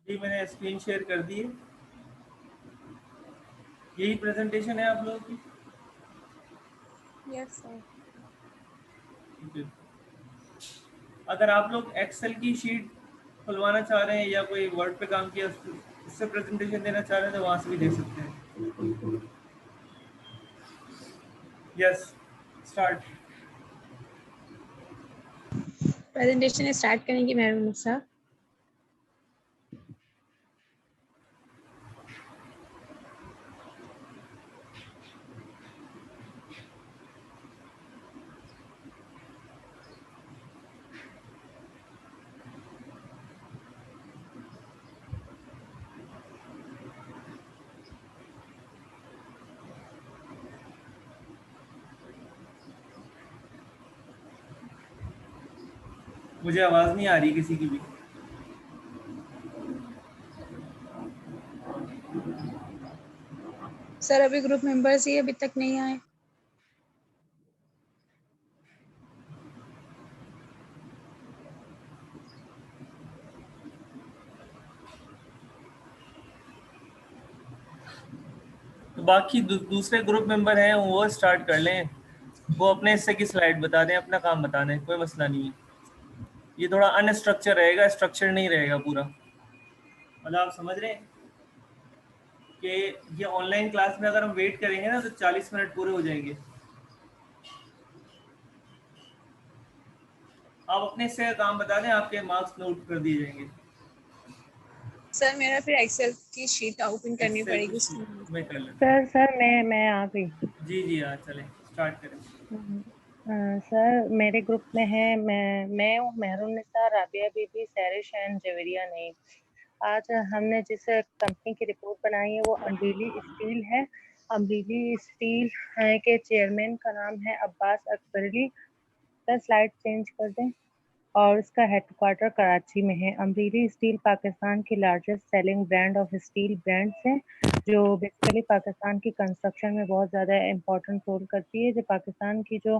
जी मैंने screen share कर दी है। यही प्रेजेंटेशन है आप लोगों की? Yes sir. ठीक है। अगर आप लोग एक्सेल की शीट खुलवाना चाह रहे हैं या कोई वर्ड पे काम किया उससे प्रेजेंटेशन देना चाह रहे हैं तो वहाँ से भी दे सकते हैं। Yes, start. प्रेजेंटेशन स्टार्ट करेंगे मैडम सर। मुझे आवाज़ नहीं आ रही किसी की भी। सर अभी ग्रुप मेंबर्स ही अभी तक नहीं आए। तो बाकी दूसरे ग्रुप मेंबर हैं वो स्टार्ट कर लें। वो अपने हिस्से की स्लाइड बता दें, अपना काम बता दें, कोई मसला नहीं है। ये थोड़ा अनस्ट्रक्चर रहेगा, स्ट्रक्चर नहीं रहेगा पूरा। मतलब आप समझ रहे हैं कि ये ऑनलाइन क्लास में अगर हम वेट करेंगे ना तो 40 मिनट पूरे हो जाएंगे। आप अपने हिस्से का काम बता दें, आपके मार्क्स नोट कर दिए जाएंगे। सर मेरा फिर एक्सेल की शीट ओपन करनी एक्सेल की पड़ेगी शीट में कर लेते सर मैं आ गई। हैं। जी जी हाँ, चलें स्टार्ट करें। सर मेरे ग्रुप में है, मैं हूँ मेहरुन्निसा, राबिया बीबी, सैरिश एंड जवेरिया नहीं। आज हमने जिस कंपनी की रिपोर्ट बनाई है वो अम्बरीली स्टील है। अम्बरीली स्टील के चेयरमैन का नाम है Abbas Akbari. Sir slide change कर दें। और इसका हेडक्वार्टर कराची में है। अम्बरीली स्टील पाकिस्तान की largest selling brand of steel brands है, जो बेसिकली पाकिस्तान की कंस्ट्रक्शन में बहुत ज़्यादा इम्पोर्टेंट रोल करती है। जो पाकिस्तान की जो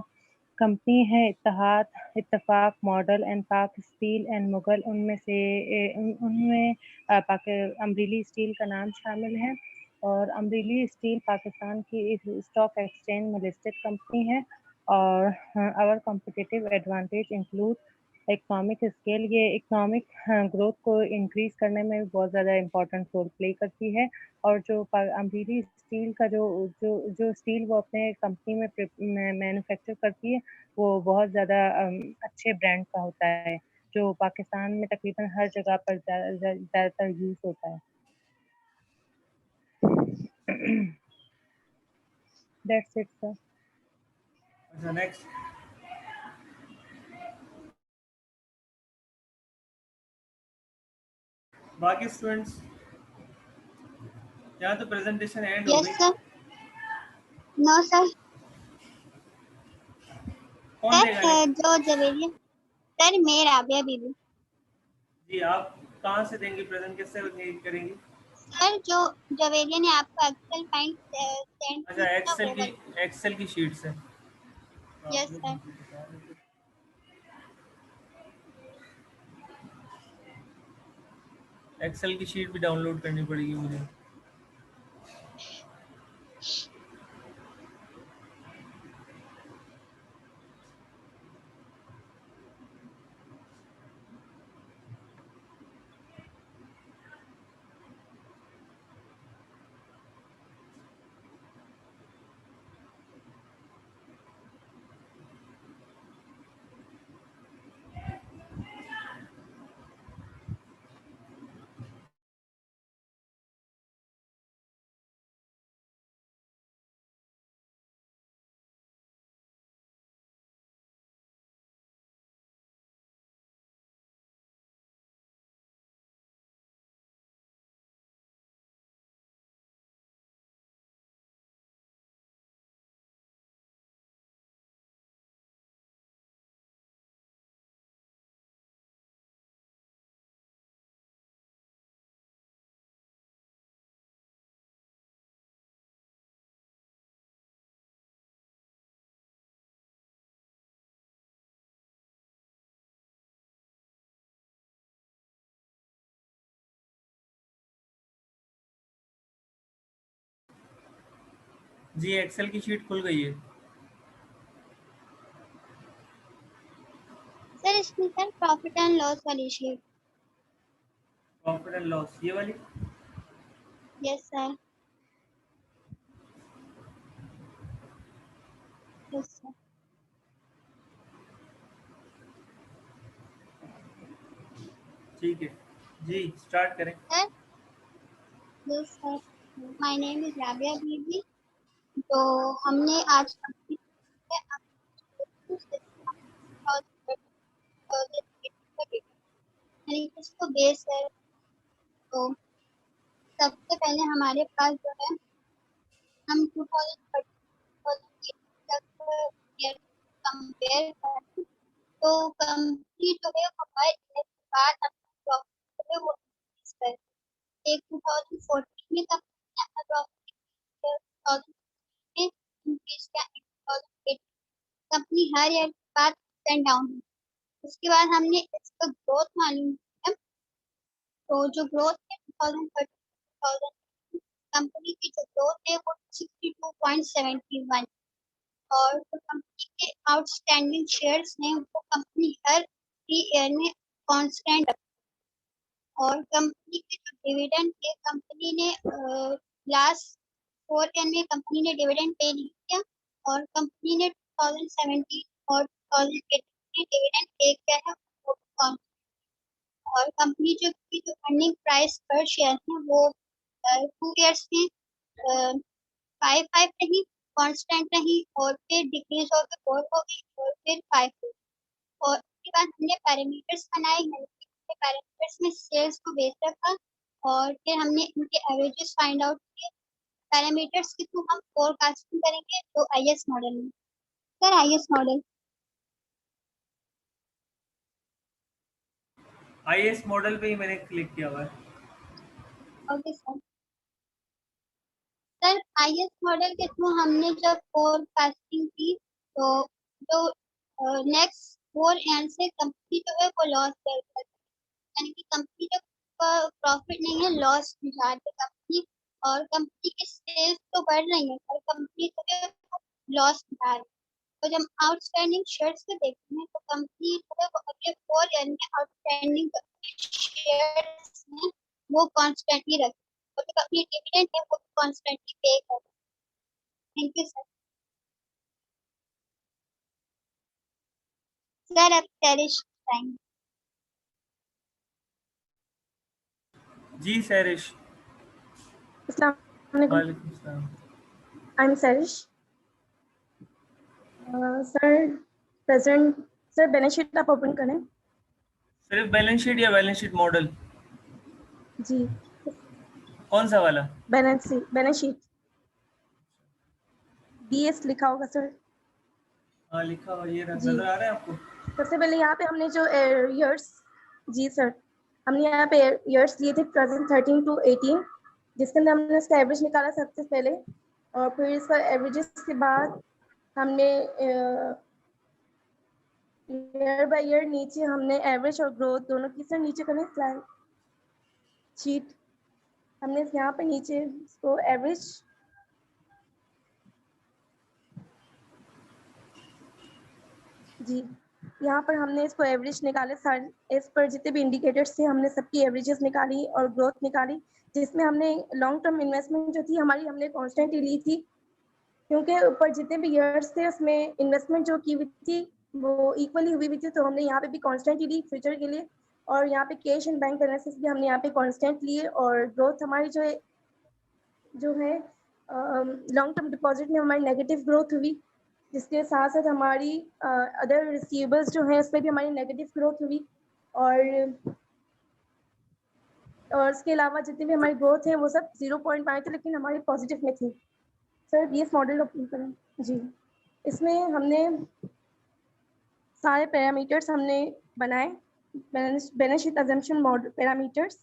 कंपनी है इत्तेहाद, इत्तेफाक, मॉडल एंड पाक स्टील एंड मुगल, उनमें से उनमें अम्बरीली स्टील का नाम शामिल है। और अम्बरीली स्टील पाकिस्तान की एक स्टॉक एक्सचेंज में लिस्टेड कंपनी है। और our competitive advantage include economic scale. ये इकोनॉमिक ग्रोथ को इंक्रीज करने में भी बहुत ज़्यादा इम्पोर्टेंट रोल प्ले करती है। और जो अम्बरीली स्टील का जो जो जो स्टील वो अपने कंपनी में मैन्युफैक्चर करती है वो बहुत ज़्यादा अच्छे ब्रांड का होता है, जो पाकिस्तान में तकरीबन हर जगह पर ज़्यादातर यूज़ होता है। That's it sir. अच्छा नेक्स्ट। बाकी स्टूडेंट्स, यहाँ तो प्रेजेंटेशन एंड हो यस गई। सर। No sir. कौन देगा सर नेक्स्ट? जो जवेरिया, सर मैं राबिया बीबी। जी आप कहाँ से देंगे प्रेजेंट, किससे करेंगी? सर जो जवेरिया ने आपको एक्सेल फाइल सेंड अच्छा की थी ना एक्सेल वो की, वाली। एक्सेल की शीट से आप यस लोग सर। मुझे बता रहे थे। एक्सेल की शीट भी डाउनलोड करनी पड़ेगी मुझे। जी एक्सेल की शीट खुल गई है। सर इसमें सर प्रॉफिट एंड लॉस वाली शीट। प्रॉफिट एंड लॉस ये वाली। Yes sir. Yes sir. ठीक है जी, स्टार्ट करें। Sir yes sir, my name is Rabia Bibi. तो हमने आज कंप्लीट किया इसको बेस है। तो सबसे पहले हमारे पास जो है हम 2030 तक कंपेयर करें तो कंपनी जो है वो हर ईयर के बाद अपना प्रॉफिट जो है वो इंक्रीज करे। एक 2014 में कंपनी अपना प्रॉफिट 2000 में इंक्रीज किया, 2008 कंपनी हर ईयर के बाद अप एंड डाउन हुई। उसके बाद हमने इसका ग्रोथ मालूम किया। तो जो ग्रोथ है 2013 कंपनी की जो ग्रोथ है वो 62.71 और जो कंपनी के आउटस्टैंडिंग शेयर्स हैं वो कंपनी हर 3 ईयर में कांस्टेंट। और कंपनी के जो डिविडेंड है कंपनी ने लास्ट 4 ईयर में कंपनी ने डिविडेंड पे नहीं किया और कंपनी ने 2017 और 2018 में डिविडेंड पे किया है वो भी constant। और कंपनी जो की जो अर्निंग प्राइस पर शेयर है वो 2 ईयर्स में 5 रही, कांस्टेंट रही और फिर डिक्रीज होकर 4 हो गई और फिर 5 हो गई। और उसके बाद हमने पैरामीटर्स बनाए हैं। पैरामीटर्स में सेल्स को बेस रखा और फिर हमने इनके एवरेजेस फाइंड आउट किए। पैरामीटर्स के थ्रू हम फोरकास्टिंग करेंगे तो आईएस मॉडल में। Sir IS model. IAS model पे ही मैंने क्लिक किया हुआ है। Okay sir. Sir IS model के थ्रू हमने जब फोरकास्टिंग की तो जो नेक्स्ट 4 ईयर से कंपनी जो है वो लॉस कर सकती है, यानी कि कंपनी जो प्रॉफिट नहीं है लॉस में जा रही है कंपनी। और कंपनी की सेल्स तो बढ़ रही है पर कंपनी जो है लॉस में जा रही है। तो जब आउटस्टैंडिंग शेयर्स को देखते हैं तो कंपनी जो है वो अगले 4 ईयर में आउटस्टैंडिंग शेयर्स हैं वो कॉन्स्टेंटली रखती है और जो अपनी डिविडेंड है वो कॉन्स्टेंटली पे करती है। Thank you sir. सर अब सैरिश टाइम। जी सैरिश। अस्सलाम वालेकुम। वालेकुम सलाम। I am सैरिश। Sir present. Sir balance sheet आप ओपन करें। सिर्फ बैलेंस शीट या बैलेंस शीट मॉडल? जी कौन सा वाला? बैलेंस शीट बीएस लिखा होगा सर। हाँ लिखा हुआ ये जी नजर आ रहा है आपको? सबसे पहले यहाँ पे हमने जो ईयर्स, जी सर, हमने यहाँ पे ईयर्स लिए थे 2013 to 18 जिसके अंदर हमने इसका एवरेज निकाला सबसे पहले और फिर इसका एवरेजेस के बाद हमने ईयर बाय ईयर नीचे हमने एवरेज और ग्रोथ दोनों की। सर नीचे करें स्लाइड शीट। हमने यहाँ पे नीचे इसको एवरेज, जी यहाँ पर हमने इसको एवरेज निकाले सारे इस पर जितने भी इंडिकेटर्स थे हमने सबकी एवरेजेस निकाली और ग्रोथ निकाली जिसमें हमने लॉन्ग टर्म इन्वेस्टमेंट जो थी हमारी हमने कॉन्स्टेंटली ली थी क्योंकि ऊपर जितने भी ईयर्स थे उसमें इन्वेस्टमेंट जो की हुई थी वो इक्वली हुई हुई थी। तो हमने यहाँ पे भी कॉन्स्टेंट ली फ्यूचर के लिए और यहाँ पे कैश एंड बैंक बैलेंसेस भी हमने यहाँ पे कॉन्स्टेंट लिए और ग्रोथ हमारी जो है लॉन्ग टर्म डिपॉजिट में हमारी नेगेटिव ग्रोथ हुई जिसके साथ साथ हमारी अदर रिसीवेबल्स जो हैं उस पर भी हमारी नेगेटिव ग्रोथ हुई और इसके अलावा जितनी भी हमारी ग्रोथ है वो सब 0.5 थे लेकिन हमारी पॉजिटिव में थी। सर बीएस मॉडल ओपन करें। जी इसमें हमने सारे पैरामीटर्स हमने बनाए balance sheet assumption model parameters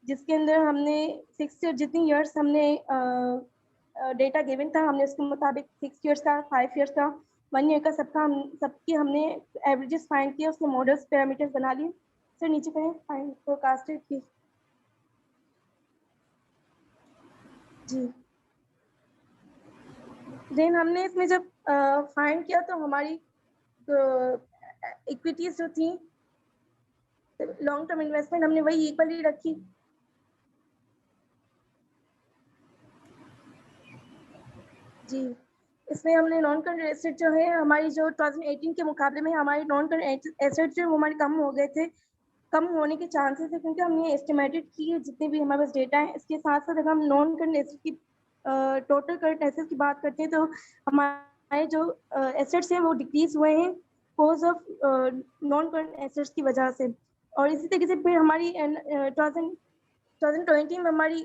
जिसके अंदर हमने 6 जितनी ईयर्स हमने डेटा गिवन था हमने उसके मुताबिक 6 ईयर्स का 5 ईयर्स का 1 ईयर का सबकी हमने एवरेजेस फाइंड किए उसके मॉडल्स पैरामीटर्स बना लिए। सर नीचे करें फाइंड फोरकास्टेड की। जी देन हमने इसमें जब फाइंड किया तो हमारी इक्विटीज जो थी लॉन्ग टर्म इन्वेस्टमेंट हमने वही इक्वल ही रखी। जी, इसमें हमने नॉन करंट एसेट जो है हमारी जो 2018 के मुकाबले में हमारी नॉन करंट एसेट जो वो हमारे कम हो गए थे, कम होने के चांसेस है, क्योंकि हमने एस्टिमेटेड की है जितने भी हमारे पास डेटा है। इसके साथ साथ अगर हम नॉन करंट एसेट की टोटल करंट एसेट की बात करते हैं तो हमारे जो एसेट्स हैं वो डिक्रीज हुए हैं cause of non current assets की वजह से। और इसी तरीके से फिर हमारी 2020 में हमारी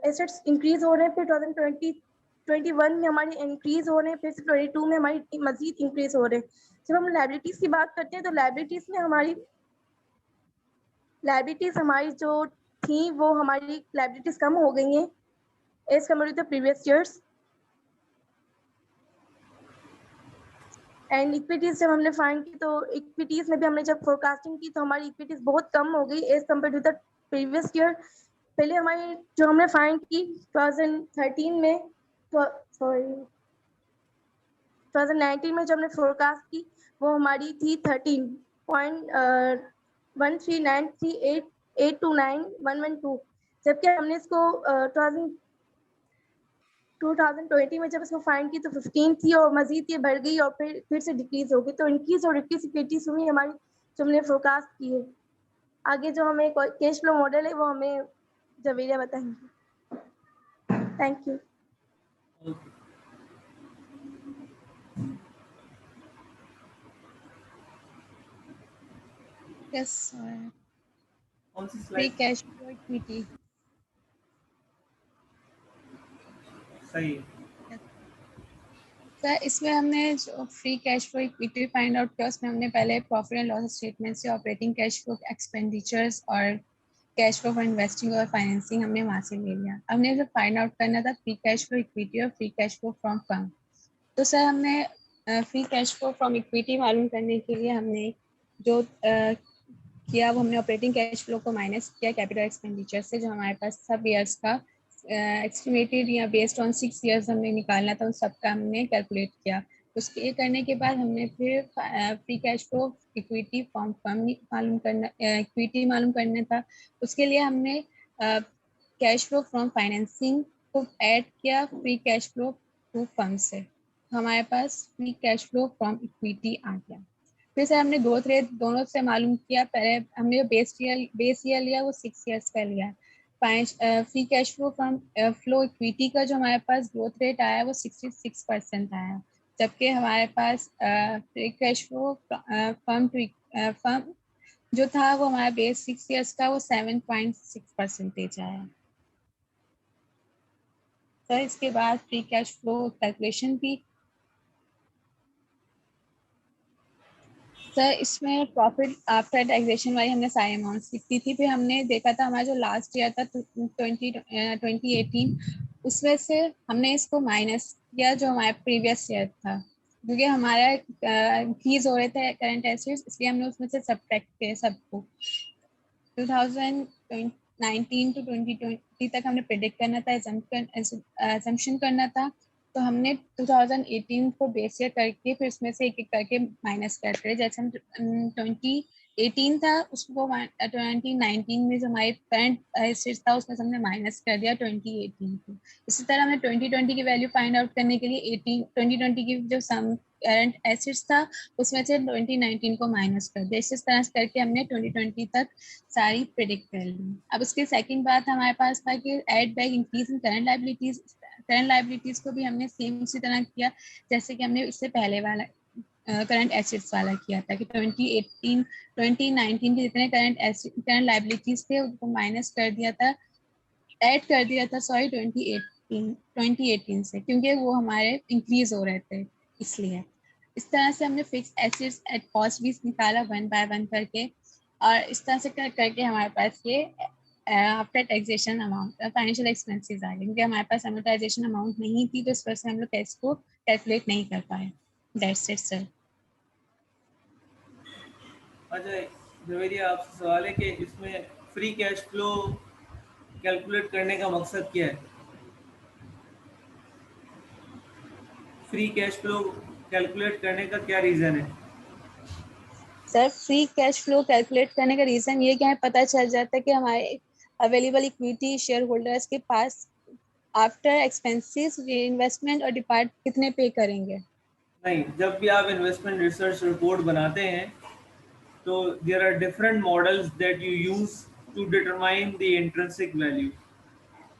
एसेट्स इंक्रीज हो रहे हैं, फिर 2021 में हमारी इंक्रीज हो रहे हैं, फिर 22 में हमारी मजीद इंक्रीज हो रहे हैं। जब हम लाइबिलिटीज की बात करते हैं तो लाइबिलिटीज हमारी जो थी वो हमारी लाइबिलिटीज कम हो गई हैं as compare to the previous years. And equities जब हमने फाइंड की तो इक्विटीज में भी हमने जब फोरकास्टिंग की तो हमारी इक्विटीज बहुत कम हो गई as compare to the previous year. पहले हमारी जो हमने फाइंड की 2019 में जो हमने फोरकास्ट की वो हमारी थी 13.13938291112, जबकि हमने इसको 2020 में जब इसको फाइंड की तो 15 थी और मजीद ये बढ़ गई और फिर से डिक्रीज हो गई। तो इंक्रीज और डिक्रीज इक्विटीज हुई हमारी जो हमने फोरकास्ट की है। आगे जो हमें कैश फ्लो मॉडल है वो हमें जवेरिया बताएंगे। Thank you. यस सर, कौन सी free slide? Cash flow equity. सही है। सर इसमें हमने जो free cash flow equity find out किया उसमें हमने पहले प्रॉफिट एंड लॉस स्टेटमेंट से ऑपरेटिंग कैश फ्लो, एक्सपेंडिचर्स और कैश फ्लो फॉर इन्वेस्टिंग और फाइनेंसिंग हमने वहाँ से ले लिया। हमने जब फाइंड आउट करना था फ्री कैश फ्लो इक्विटी और free cash flow from firm, तो सर हमने free cash flow from equity मालूम करने के लिए हमने जो किया वो हमने ऑपरेटिंग कैश फ्लो को माइनस किया कैपिटल एक्सपेंडिचर से, जो हमारे पास सब ईयर्स का एस्टिमेटेड या बेस्ड ऑन 6 ईयर्स हमने निकालना था, उन सबका हमने कैलकुलेट किया। उसके ये करने के बाद हमने फिर free cash flow equity from firm मालूम करना था। उसके लिए हमने कैश फ्लो फ्रॉम फाइनेंसिंग को ऐड किया free cash flow to firm से, हमारे पास free cash flow from equity आ गया। फिर से हमने ग्रोथ रेट दोनों से मालूम किया। पहले हमने जो बेस ईयर लिया वो 6 ईयर्स का लिया। Free cash flow from flow equity का जो हमारे पास ग्रोथ रेट आया वो 66% आया, जबकि हमारे पास फ्री कैश फ्लो फर्म जो था वो हमारा बेस 6 ईयर्स का वो 7.6% आया। तो इसके बाद फ्री कैश फ्लो कैलकुलेशन की सर इसमें प्रॉफिट आफ्टर टैक्सेशन वाली हमने सारी अमाउंट्स लिखी थी। फिर हमने देखा था हमारा जो लास्ट ईयर था 2018 उसमें से हमने इसको माइनस किया जो हमारा प्रीवियस ईयर था, क्योंकि हमारा इंक्रीज हो रहे थे करंट एसेट्स, इसलिए हमने उसमें से सब्ट्रैक्ट किए सबको। 2019 टू 2020 तक हमने प्रेडिक्ट करना था, एजम्पशन करना था, तो हमने 2018 को बेस ईयर करके फिर उसमें से एक एक करके माइनस करते हैं। जैसे हम 2018 था उसको 2019 में जो हमारे करंट एसेट्स था उसमें से हमने माइनस कर दिया 2018 को। इसी तरह हमने 2020 की वैल्यू फाइंड आउट करने के लिए 2020 की जो सम करंट एसेट्स था उसमें से 2019 को माइनस कर दिया। इस तरह से करके हमने 2020 तक सारी प्रेडिक्ट कर ली। अब उसके सेकंड बात हमारे पास था कि add back increase in current liabilities को भी हमने सेम उसी तरह किया जैसे कि हमने इससे पहले वाला करंट एसेट्स वाला किया था कि 2019 के जितने करंट लाइबिलिटीज थे उनको माइनस कर दिया था, ऐड कर दिया था 2018 से, क्योंकि वो हमारे इंक्रीज हो रहे थे इसलिए। इस तरह से हमने फिक्स एसेट्स एट कॉस्ट भी निकाला 1 बाय 1 करके, और इस तरह से करके हमारे पास ये after taxation amount financial expenses आ गए, क्योंकि हमारे पास अमोर्टाइजेशन अमाउंट नहीं थी तो इस वजह से हम लोग इसको कैलकुलेट नहीं कर पाए। That's it sir. अच्छा जवेरिया, आपसे सवाल है कि इसमें फ्री कैश फ्लो कैलकुलेट करने का मकसद क्या है? फ्री कैश फ्लो कैलकुलेट करने का क्या रीज़न है? Sir free cash flow calculate करने का रीजन ये क्या है, पता चल जाता है कि हमारे अवेलेबल इक्विटी शेयर होल्डर्स के पास आफ्टर एक्सपेंसेस इन्वेस्टमेंट और डिपार्ट कितने पे करेंगे। नहीं, जब भी आप इन्वेस्टमेंट रिसर्च रिपोर्ट बनाते हैं तो there are different models that you use to determine the intrinsic value.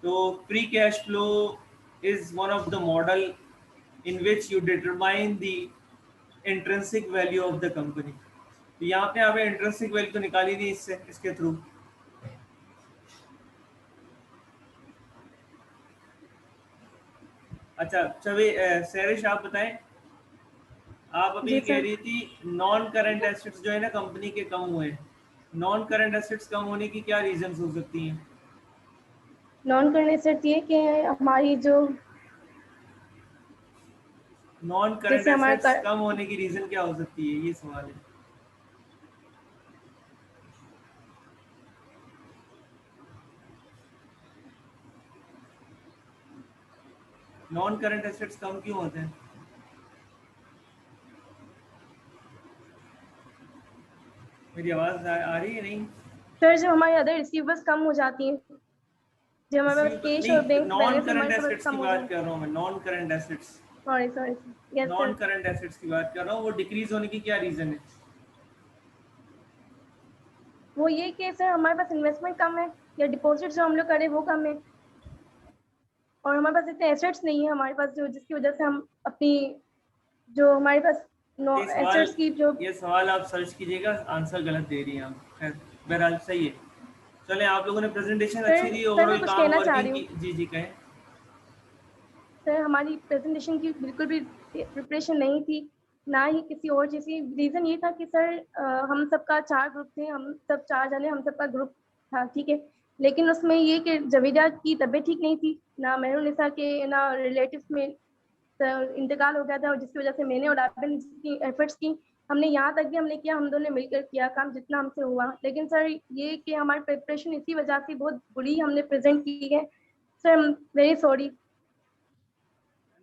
तो free cash flow is one of the model in which you determine the intrinsic value of the company। तो यहाँ पे आपने intrinsic value तो निकाली नहीं इससे, इसके थ्रू। अच्छा चलिए, सैरिश आप बताएं, आप अभी जी कह सर। रही थी नॉन करंट एसेट्स जो है ना कंपनी के कम हुए। नॉन करंट एसेट्स कम होने की क्या रीजंस हो सकती हैं? नॉन करंट एसेट ये कि हमारी जो नॉन करंट जैसे एसेट्स हमारा कम होने की रीजन क्या हो सकती है, ये सवाल है। नॉन करंट एसेट्स कम क्यों होते हैं? मेरी आवाज आ रही है नहीं? सर जो हमारे अदर रिसीवर्स कम हो जाती हैं, जो हमारे पास कैश और नहीं, बैंक नॉन बैलेंस करंट हमारे पास एसेट्स की कम हो बात जाए। कर रहा हूँ मैं, non current assets. Sorry sorry yes non sir. Current assets की बात कर रहा हूँ, वो डिक्रीज होने की क्या रीजन है? वो ये कि सर हमारे पास इन्वेस्टमेंट कम है या डिपॉजिट जो हम लोग करें वो कम है, और हमारे पास इतने एसेट्स नहीं है हमारे पास, जो जिसकी वजह से हम अपनी जो हमारे पास ये सवाल एसेट्स की जो ये सवाल आप सर्च कीजिएगा, आंसर गलत दे रही हैं आप। खैर, बहरहाल सही है। चलें, आप लोगों ने प्रेजेंटेशन अच्छी दी, सर मैं ओवरऑल कुछ काम कहना चाह वर्किंग रही की। हूँ। जी जी कहें। सर हमारी प्रेजेंटेशन की बिल्कुल भी प्रिपरेशन नहीं थी, ना ही किसी और चीज़ की। रीज़न ये था कि सर हम सबका 4 ग्रुप थे, हम सब 4 जने, हम सबका ग्रुप था, ठीक है। लेकिन उसमें ये कि जवेदा की तबीयत ठीक नहीं थी, ना मेहरुनिसा के ना रिलेटिव्स में इंतकाल हो गया था, और जिसकी वजह से मैंने और आपने जितनी एफर्ट्स की, हमने यहाँ तक भी हमने किया, हम दोनों ने मिलकर किया काम जितना हमसे हुआ। लेकिन सर ये कि हमारी प्रिपरेशन इसी वजह से बहुत बुरी हमने प्रेजेंट की है। Sir I am very sorry.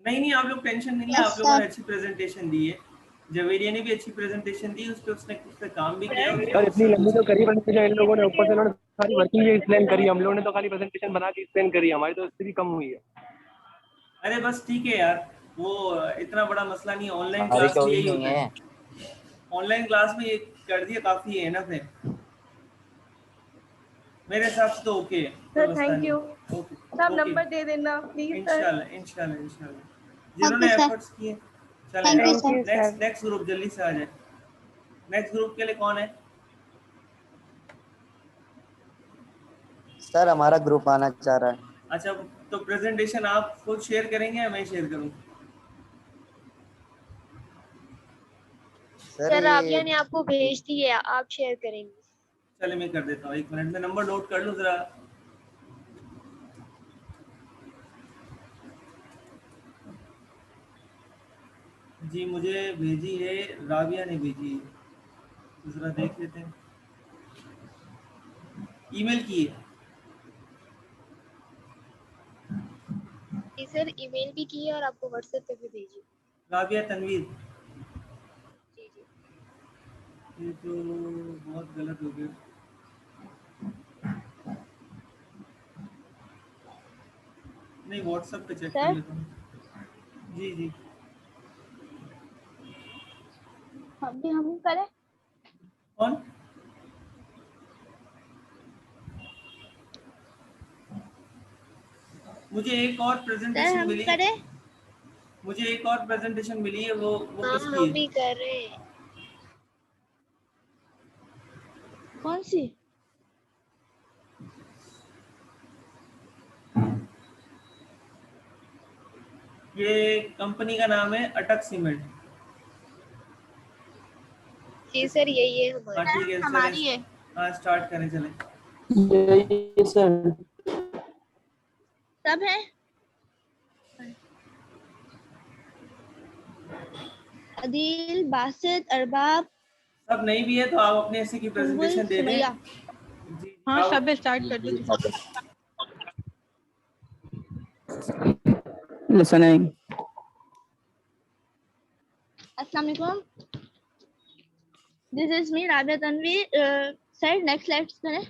नहीं नहीं, आप लोग टेंशन नहीं है, यस आप लोगों सर। ने अच्छी प्रेजेंटेशन दी है। जवेरिया ने भी अच्छी प्रेजेंटेशन दी, उस पे काम भी किया। सर इतनी लंबी तो करी प्रेजेंटेशन इन लोगों ने, ऊपर से उन्होंने सारी वर्किंग भी एक्सप्लेन करी, हम लोगों ने तो खाली प्रेजेंटेशन बना के एक्सप्लेन करी, हमारी तो इससे भी कम हुई है। अरे बस ठीक है यार, वो इतना बड़ा मसला नहीं है। ऑनलाइन हमारी क्लास तो में हुई यही नहीं होता है। है, ऑनलाइन क्लास में ये कर दिया काफ़ी है ना। फिर मेरे हिसाब से तो ओके है, कोई सर मसला थैंक नहीं। यू। ओके सब ओके, नंबर दे देना प्लीज सर। इंशाल्लाह इंशाल्लाह इंशाल्लाह, ओके जिन्होंने सर। एफर्ट्स किए। चलें, thank you thank sir. You next sir. Next group जल्दी से आ जाए। नेक्स्ट ग्रुप के लिए कौन है? सर हमारा ग्रुप आना चाह रहा है। अच्छा, तो प्रेजेंटेशन आप खुद शेयर करेंगे या मैं शेयर करूँ? सर सर ये राबिया ने आपको भेज दी है, आप शेयर करेंगे। चले मैं कर देता हूँ, 1 मिनट में नंबर नोट कर लूँ ज़रा। जी मुझे भेजी है, राबिया ने भेजी है, तो ज़रा देख लेते हैं। ईमेल की है। जी सर, ईमेल भी की है और आपको व्हाट्सएप पे भी भेजी। राबिया तनवीर, जी जी। ये तो बहुत गलत हो गया। नहीं, व्हाट्सएप पे चेक कर सर लेता हूँ। जी जी, हम करें। कौन? मुझे एक और सर प्रेजेंटेशन हम मिली, करें। मुझे एक और प्रेजेंटेशन मिली है, वो हाँ किसकी हम है? भी कर रहे हैं। कौन सी? ये कंपनी का नाम है अटक सीमेंट। जी सर यही है हाँ हमारी। ठीक है, हमारी है। चलें। हाँ स्टार्ट करें, चलें। यही सर। सब है। अदील, बासित, अरबाब, सब नहीं भी है तो आप अपने ऐसे की सुम्बुल, प्रेजेंटेशन दे दें। सुमैया। जी हाँ आप सब स्टार्ट कर दो। लिसनिंग। अस्सलाम वालेकुम, this is me Rabia Tanveer. Sir next slide करें।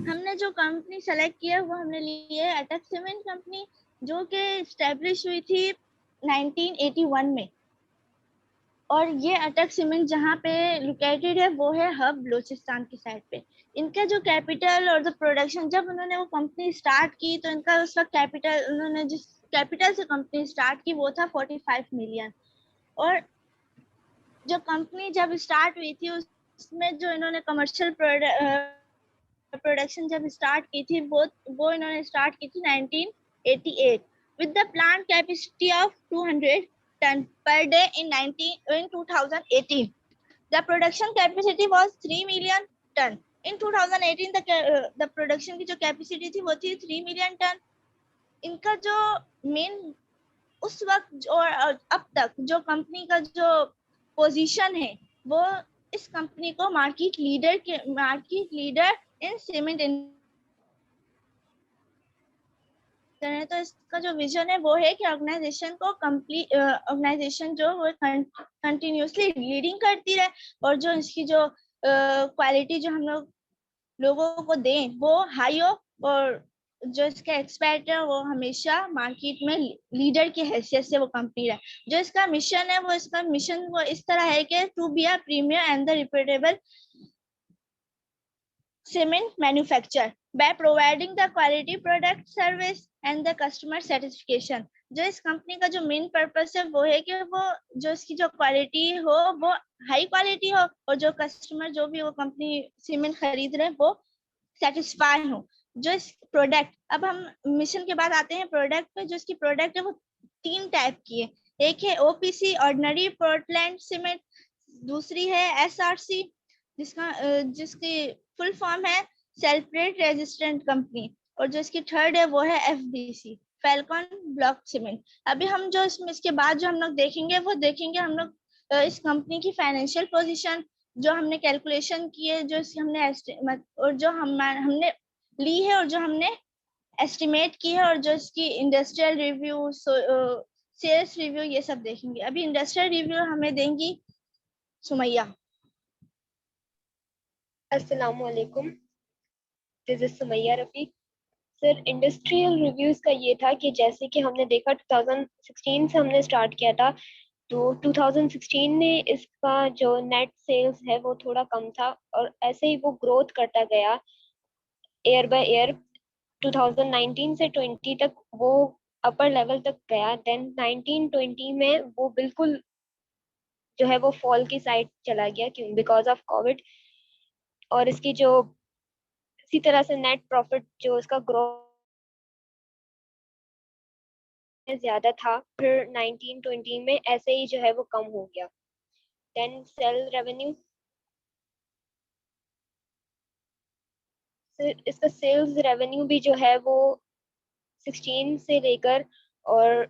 हमने जो कंपनी सेलेक्ट की है वो हमने ली है अटक सीमेंट कंपनी, जो कि इस्टेब्लिश हुई थी 1981 में। और ये अटक सीमेंट जहाँ पे लोकेटेड है वो है हब बलूचिस्तान की साइड पे। इनका जो कैपिटल और जो प्रोडक्शन, जब उन्होंने वो कंपनी स्टार्ट की तो इनका उस वक्त कैपिटल, उन्होंने जिस कैपिटल से कंपनी स्टार्ट की वो था 45 मिलियन। और जो कंपनी जब स्टार्ट हुई थी उसमें जो इन्होंने कमर्शियल प्रोडक्शन जब स्टार्ट की थी वो इन्होंने स्टार्ट की थी 1988 with the plant capacity of 200 ton per day in 2018. The production capacity was 3 million ton. In 2018 the production की जो capacity थी वो थी 3 million ton. इनका जो मेन उस वक्त और अब तक जो कंपनी का जो पोजीशन है वो इस कंपनी को मार्केट लीडर इन सीमेंट है। तो इसका जो विजन है वो है कि ऑर्गेनाइजेशन को ऑर्गेनाइजेशन जो वो कंटिन्यूसली लीडिंग करती रहे और जो इसकी जो क्वालिटी जो हम लोगों को दें वो हाई हो, और जो इसका एक्सपर्ट है वो हमेशा मार्केट में लीडर की हैसियत से वो कंपनी रहे। जो इसका मिशन है वो इस तरह है कि to be a premier and the repeatable cement manufacturer by providing the quality product service and the customer satisfaction. जो इस कंपनी का जो मेन पर्पस है वो है कि वो जो इसकी जो क्वालिटी हो वो हाई क्वालिटी हो और जो कस्टमर जो भी वो कंपनी सीमेंट खरीद रहे हैं वो सेटिस्फाई हो। जो इस प्रोडक्ट, अब हम मिशन के बाद आते हैं प्रोडक्ट पे। जो इसकी प्रोडक्ट है वो 3 टाइप की है। एक है ओपीसी ऑर्डिनरी पोर्टलैंड सीमेंट, दूसरी है एसआरसी जिसकी फुल फॉर्म है सेल्फरेट रेजिस्टेंट कंपनी, और जो इसकी थर्ड है वो है एफबीसी फैल्कन ब्लॉक सीमेंट। अभी हम जो इसके बाद जो हम लोग देखेंगे हम लोग इस कंपनी की फाइनेंशियल पोजीशन जो हमने कैलकुलेशन की है, जो हमने और जो हमने ली है और जो हमने एस्टिमेट की है, और जो इसकी इंडस्ट्रियल रिव्यू सेल्स रिव्यू ये सब देखेंगे। अभी इंडस्ट्रियल रिव्यू हमें देंगी सुमैया। अस्सलाम वालेकुम, this is Sumaiya Rafiq. Sir industrial reviews का ये था कि जैसे कि हमने देखा 2016 से हमने स्टार्ट किया था, तो 2016 में इसका जो नेट सेल्स है वो थोड़ा कम था और ऐसे ही वो ग्रोथ करता गया ईयर बाय ईयर। 2019 से 20 तक वो अपर लेवल तक गया। देन 19-20 में वो बिल्कुल जो है वो फॉल की साइड चला गया, क्यों? Because of Covid. और इसकी जो इसी तरह से नेट प्रॉफिट जो इसका ग्रोथ ज्यादा था, फिर 19-20 में ऐसे ही जो है वो कम हो गया। देन सेल रेवेन्यू, इसका सेल्स रेवेन्यू भी जो है वो 16 से लेकर और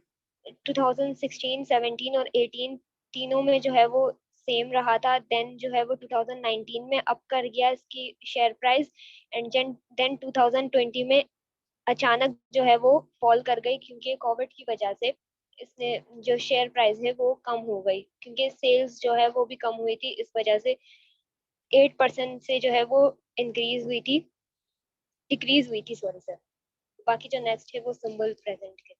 2016, 17 और 18 तीनों में जो है वो सेम रहा था। देन जो है वो 2019 में अप कर गया इसकी शेयर प्राइस, एंड देन 2020 में अचानक जो है वो फॉल कर गई, क्योंकि कोविड की वजह से इसने जो शेयर प्राइस है वो कम हो गई, क्योंकि सेल्स जो है वो भी कम हुई थी। इस वजह से 8% से जो है वो डिक्रीज हुई थी सॉरी सर। बाकी जो नेक्स्ट है वो सिंबल प्रेजेंट के।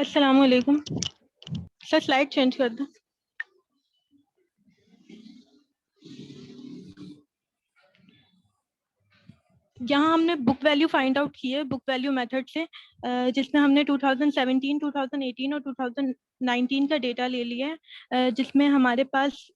अस्सलाम वालेकुम सर, स्लाइड चेंज कर दो। यहाँ हमने बुक वैल्यू फाइंड आउट की है बुक वैल्यू मेथड से, जिसमें हमने 2017, 2018 और 2019 का डेटा ले लिया है, जिसमें हमारे पास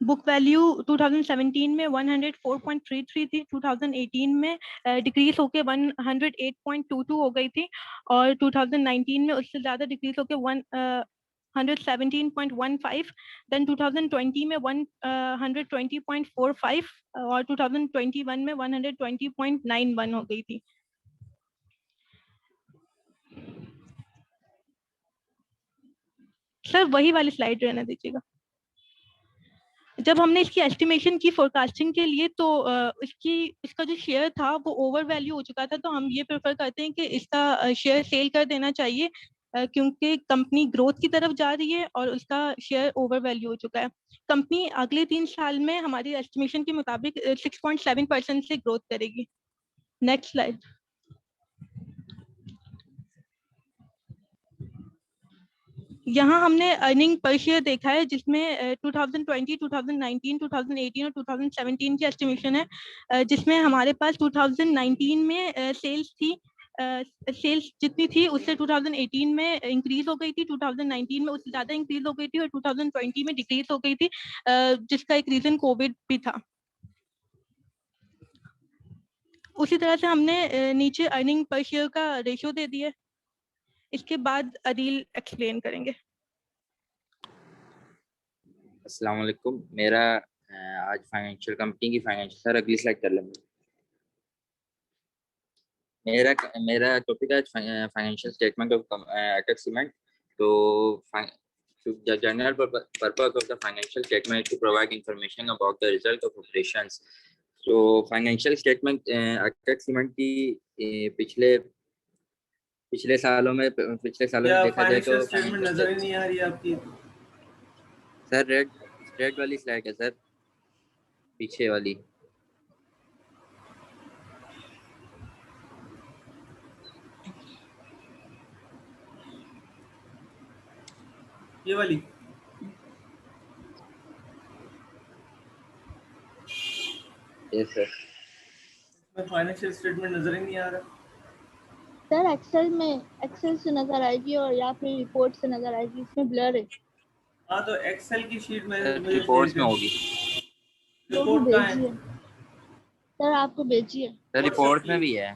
बुक वैल्यू 2017 में 104.33 थी, 2018 में डिक्रीज होके 108.22 हो गई थी, और 2019 में उससे ज़्यादा डिक्रीज होके 117.15, देन 2020 में 120.45 और 2021 में 120.91 हो गई थी। सर वही वाली स्लाइड रहने दीजिएगा। जब हमने इसकी एस्टिमेशन की फोरकास्टिंग के लिए तो इसका जो शेयर था वो ओवर वैल्यू हो चुका था, तो हम ये प्रेफर करते हैं कि इसका शेयर सेल कर देना चाहिए, क्योंकि कंपनी ग्रोथ की तरफ जा रही है और उसका शेयर ओवर वैल्यू हो चुका है। कंपनी अगले 3 साल में हमारी एस्टिमेशन के मुताबिक 6.7% से ग्रोथ करेगी। Next slide. यहाँ हमने अर्निंग पर शेयर देखा है, जिसमें 2020, 2019, 2018 और 2017 की एस्टिमेशन है, जिसमें हमारे पास 2019 में सेल्स थी, सेल्स जितनी थी उससे 2018 में इंक्रीज हो गई थी, 2019 में उससे ज्यादा इंक्रीज हो गई थी और 2020 में डिक्रीज हो गई थी, जिसका एक रीजन कोविड भी था। उसी तरह से हमने नीचे अर्निंग पर शेयर का रेशियो दे दिया है। इसके बाद अदील एक्सप्लेन करेंगे। अस्सलाम वालेकुम। मेरा आज फाइनेंशियल कंपनी की फाइनेंशियल, सर अगली स्लाइड कर लेंगे। मेरा टॉपिक है फाइनेंशियल स्टेटमेंट ऑफ अटक सीमेंट। तो the general purpose of the financial statement is to provide information about the result of operations. So financial statement अटक सीमेंट की पिछले सालों में देखा जाए तो स्टेटमेंट नजर ही नहीं आ रही आपकी। सर रेड वाली स्लाइड है सर, पीछे वाली। ये वाली। Yes sir. इसमें फाइनेंशियल स्टेटमेंट नजर ही नहीं आ रहा सर। एक्सेल से नजर आएगी और या फिर रिपोर्ट से नजर आएगी, इसमें ब्लर है। हाँ तो एक्सेल की शीट में रिपोर्ट्स में होगी। रिपोर्ट कहाँ है भेजिए सर, आपको भेजिए सर, रिपोर्ट में भी है।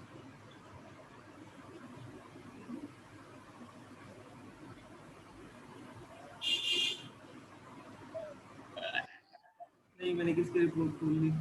नहीं, मैंने किसकी रिपोर्ट खोल ली।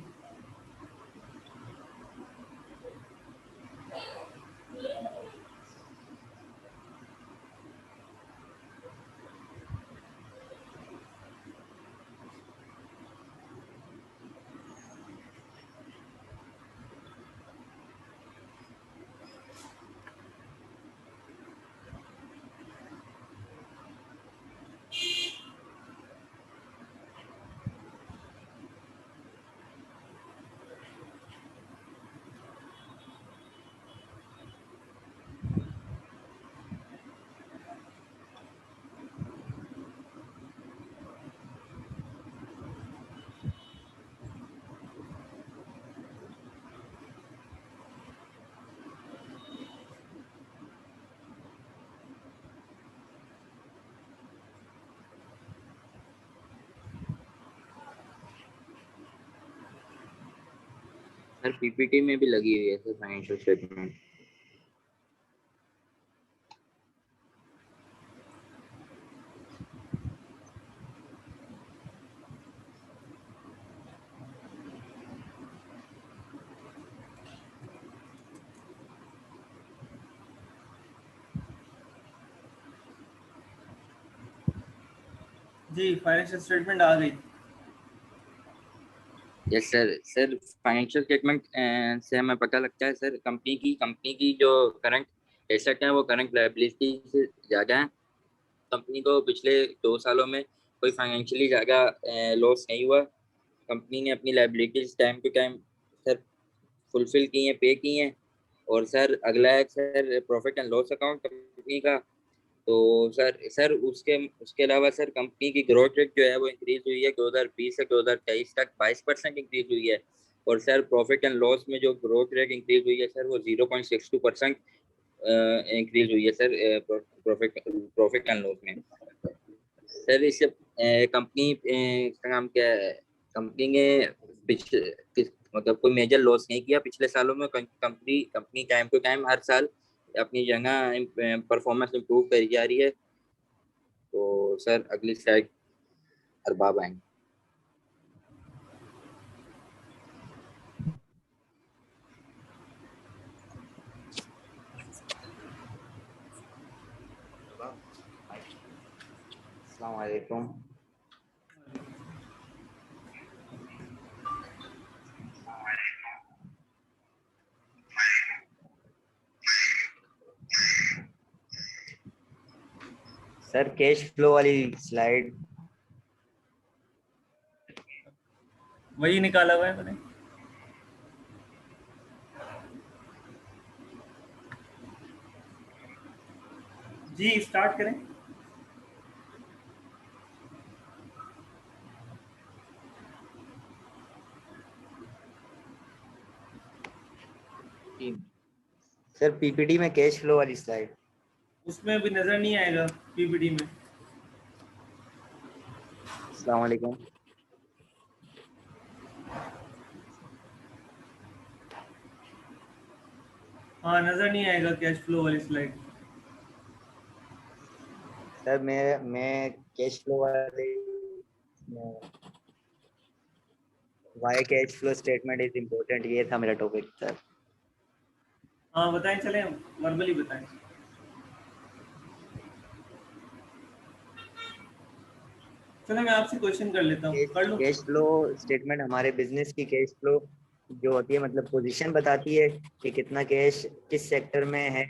सर पीपीटी में भी लगी हुई है सर फाइनेंशियल स्टेटमेंट। जी, फाइनेंशियल स्टेटमेंट आ गई। यस सर फाइनेंशियल स्टेटमेंट से हमें पता लगता है सर कंपनी की जो करंट एसेट है वो करंट लायबिलिटी से ज़्यादा है। कंपनी को पिछले 2 सालों में कोई फाइनेंशियली ज़्यादा लॉस नहीं हुआ। कंपनी ने अपनी liabilities time to time sir fulfil की हैं, पे की हैं। और सर अगला है sir profit and loss account company का। तो सर उसके अलावा सर कंपनी की ग्रोथ रेट जो है वो इंक्रीज हुई है 2020 से 2023 तक 22% इंक्रीज हुई है। और सर प्रॉफिट एंड लॉस में जो ग्रोथ रेट इंक्रीज हुई है सर वो 0.62% इंक्रीज हुई है सर प्रॉफिट एंड लॉस में। सर इससे कंपनी का नाम क्या है, कंपनी ने मतलब कोई मेजर लॉस नहीं किया पिछले सालों में। कंपनी टाइम टू टाइम हर साल अपनी जगह परफॉर्मेंस इंप्रूव करी जा रही है। तो सर अगली स्लाइड अरबाब आएंगे। अस्सलाम वालेकुम। सर कैश फ्लो वाली स्लाइड। वही निकाला हुआ है मैंने। जी स्टार्ट करें। सर पीपीटी में कैश फ्लो वाली स्लाइड। उसमें अभी नजर नहीं आएगा पीपीटी में। अस्सलाम वालेकुम। हाँ नजर नहीं आएगा कैश फ्लो वाली स्लाइड। सर मैं कैश फ्लो वाले why cash flow statement is important, ये था मेरा टॉपिक सर। हाँ बताएं, चलें वर्बली बताएं। चलो मैं आपसे क्वेश्चन कर लेता हूँ, कर लो। कैश फ्लो स्टेटमेंट हमारे बिजनेस की कैश फ्लो जो होती है, मतलब पोजीशन बताती है कि कितना कैश किस सेक्टर में है।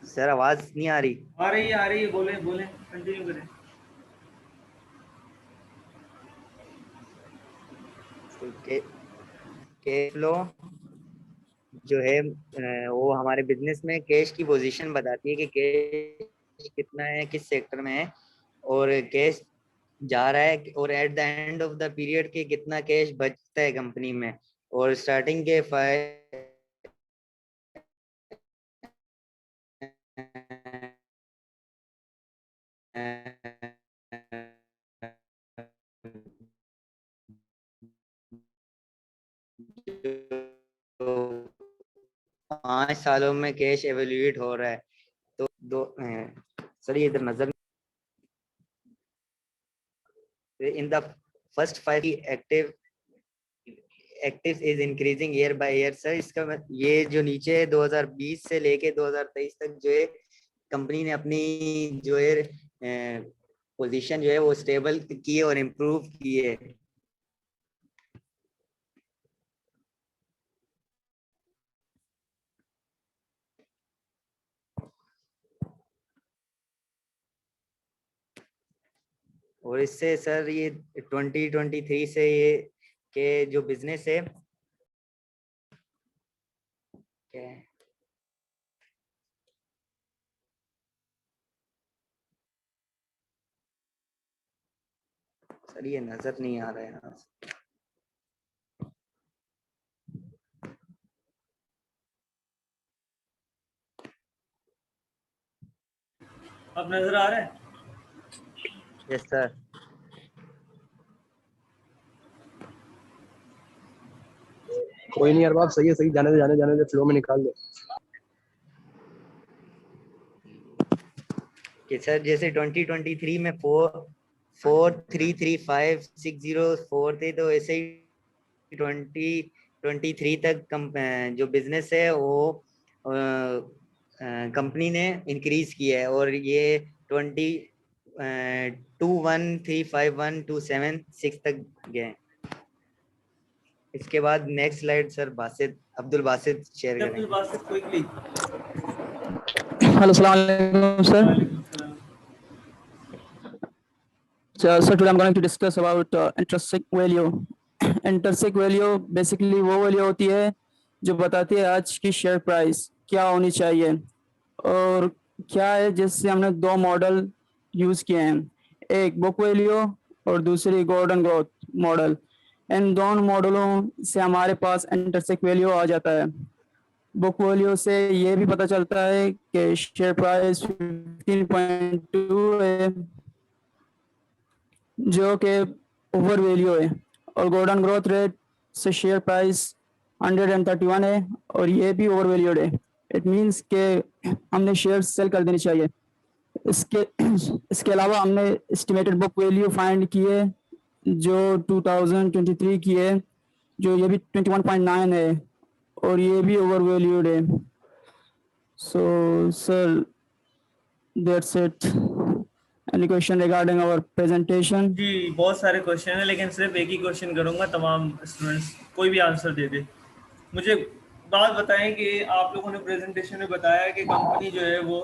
सर आवाज नहीं आ रही। आ रही है, बोले कंटिन्यू करें। कैश फ्लो जो है वो हमारे बिजनेस में कैश की पोजीशन बताती है कि कैश कितना है, किस सेक्टर में है और कैश जा रहा है, और at the end of the period के कितना कैश बचता है कंपनी में, और स्टार्टिंग के 5 सालों में कैश एवेल्यूएट हो रहा है। तो सर ये इधर नजर in the first 5 active is increasing year by year। Sir इसका ये जो नीचे है 2020 से लेके 2023 तक जो है कंपनी ने अपनी जो है पोजीशन जो है वो स्टेबल की है और इम्प्रूव की है। और इससे सर ये 2023 से ये के जो बिजनेस है क्या है, सर ये नजर नहीं आ रहा है यहाँ से। अब नजर आ रहा है? Yes sir. कोई नहीं यार बात सही है, सही, जाने दे फ्लो में निकाल दे। कि सर जैसे 2023 में 4,335,604 थे, तो ऐसे ही 2023 तक जो बिजनेस है वो कंपनी ने इंक्रीज किया है, और ये 21,351,276 तक गए। इसके बाद next slide sir Abdul Basit share करेंगे। अब्दुल बासित क्विकली। हेलो अस्सलाम वालेकुम sir. So today I'm going to discuss about intrinsic value. Intrinsic value basically वो वैल्यू होती है जो बताती है आज की शेयर प्राइस क्या होनी चाहिए, और क्या है जिससे हमने दो मॉडल यूज किए हैं, एक बुक वैल्यू और दूसरी गोल्डन ग्रोथ मॉडल। इन दोनों मॉडलों से हमारे पास इंटरसेक्ट वैल्यू आ जाता है। बुक वैल्यू से ये भी पता चलता है कि शेयर प्राइस 15.2 है जो कि ओवर वैल्यू है, और गोल्डन ग्रोथ रेट से शेयर प्राइस 131 है और ये भी ओवर वैल्यूड है। इट मीन्स के हमने शेयर सेल कर देनी चाहिए। इसके अलावा हमने एस्टिमेटेड बुक वैल्यू फाइंड की है जो 2023 की है, जो ये भी 21.9 है और ये भी ओवर वैल्यूड है। So sir that's it. Any question regarding our presentation? जी बहुत सारे क्वेश्चन है, लेकिन सिर्फ एक ही क्वेश्चन करूंगा, तमाम स्टूडेंट्स कोई भी आंसर दे दे। मुझे बात बताएं कि आप लोगों ने प्रेजेंटेशन में बताया कि कंपनी जो है वो,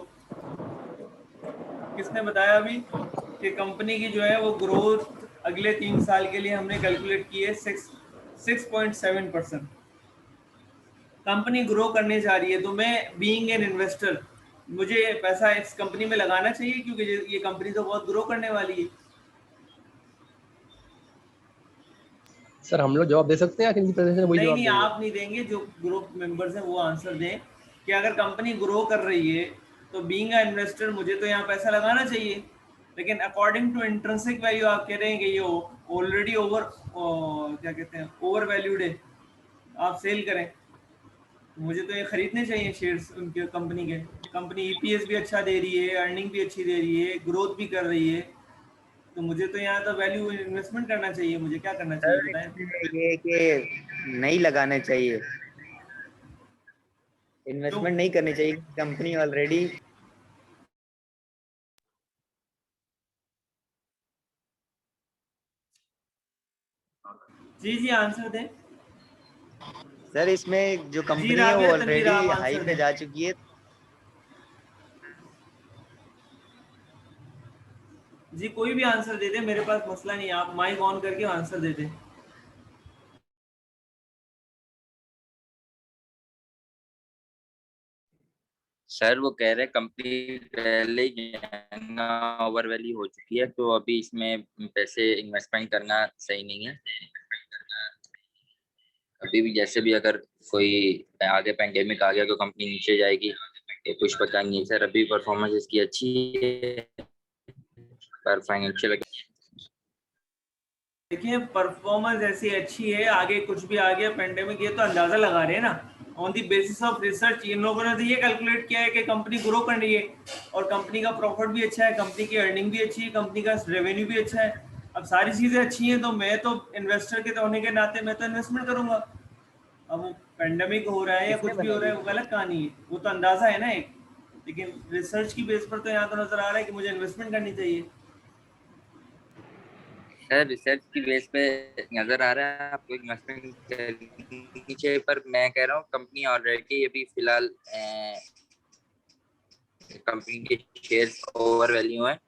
किसने बताया अभी कि कंपनी की जो है वो ग्रोथ अगले 3 साल के लिए हमने कैलकुलेट की है 6.7%। कंपनी ग्रो करने जा रही है, तो मैं बीइंग एन इन्वेस्टर मुझे पैसा इस कंपनी में लगाना चाहिए, क्योंकि ये कंपनी तो बहुत ग्रो करने वाली है। सर हम लोग जवाब दे सकते हैं या किसी प्रेजेंटेशन वही जवाब नहीं, देंगे? आप नहीं देंगे, जो ग्रुप मेंबर्स हैं वो आंसर दें कि अगर कंपनी ग्रो कर रही है तो बीइंग अ इन्वेस्टर मुझे तो यहाँ पैसा लगाना चाहिए, लेकिन अकॉर्डिंग टू इंट्रिंसिक वैल्यू आप कह रहे हैं कि ये ऑलरेडी क्या कहते हैं ओवर वैल्यूड है, आप सेल करें, मुझे तो ये खरीदने चाहिए शेयर्स उनके कंपनी के। कंपनी ईपीएस भी अच्छा दे रही है, अर्निंग भी अच्छी दे रही है, ग्रोथ भी कर रही है, तो मुझे तो यहाँ तो वैल्यू इन्वेस्टमेंट करना चाहिए। मुझे क्या करना चाहिए सर बताएं? ये कि नहीं लगाना चाहिए, इन्वेस्टमेंट नहीं करनी चाहिए, कंपनी ऑलरेडी जी आंसर दें। सर इसमें जो कंपनी है राबिया, वो तनवीर, ऑलरेडी आप हाई आंसर पे दें। जा चुकी है। जी कोई भी आंसर दे दे, मेरे पास मसला नहीं है, आप माइक ऑन करके आंसर दे दें। सर वो कह रहे कंपनी पहले ओवर वैल्यू हो चुकी है, तो अभी इसमें पैसे इन्वेस्टमेंट करना सही नहीं है। अभी भी जैसे भी अगर कोई आगे पेंडेमिक आ गया तो कंपनी नीचे जाएगी, ये कुछ पता नहीं है सर। अभी परफॉर्मेंस इसकी अच्छी है पर फाइनेंशियल देखिए परफॉर्मेंस ऐसी अच्छी है, आगे कुछ भी आ गया पेंडेमिक, ये तो अंदाजा लगा रहे हैं ना on the basis of research. इन लोगों ने तो ये कैलकुलेट किया है कि कंपनी ग्रो कर रही है और कंपनी का प्रॉफिट भी अच्छा है, कंपनी की अर्निंग भी अच्छी है, कंपनी का रेवेन्यू भी अच्छा है। अब सारी चीज़ें अच्छी हैं तो मैं तो इन्वेस्टर के होने के नाते मैं तो इन्वेस्टमेंट करूंगा। अब वो पेंडेमिक हो रहा है या कुछ भी हो रहा है वो गलत कहानी है, वो तो अंदाजा है ना एक, लेकिन रिसर्च की बेस पर तो यहाँ तो नजर आ रहा है कि मुझे इन्वेस्टमेंट करनी चाहिए। सर रिसर्च की बेस पे नजर आ रहा है आपको इन्वेस्टमेंट करनी चाहिए, पर मैं कह रहा हूँ कंपनी ऑलरेडी अभी फिलहाल कंपनी के शेयर्स ओवर वैल्यू है,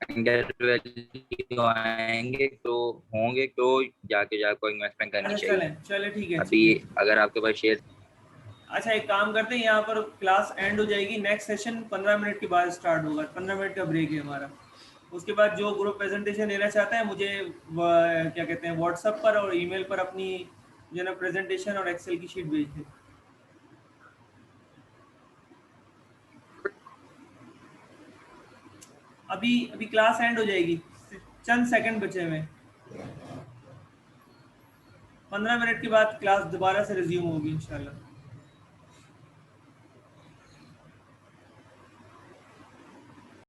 अंडर वैल्यू आएंगे तो होंगे तो जाके इन्वेस्टमेंट करनी चाहिए। चले ठीक है। अभी अगर आपके पास शेयर, अच्छा एक काम करते हैं, यहाँ पर क्लास एंड हो जाएगी, नेक्स्ट सेशन 15 मिनट के बाद स्टार्ट होगा, 15 मिनट का ब्रेक है हमारा। उसके बाद जो ग्रुप प्रेजेंटेशन लेना चाहता है मुझे क्या कहते हैं व्हाट्सएप पर और ईमेल पर अपनी जो ना प्रेजेंटेशन और एक्सेल की शीट भेज दे। अभी क्लास एंड हो जाएगी, चंद सेकंड बचे हुए, 15 मिनट के बाद क्लास दोबारा से रिज्यूम होगी इंशाल्लाह।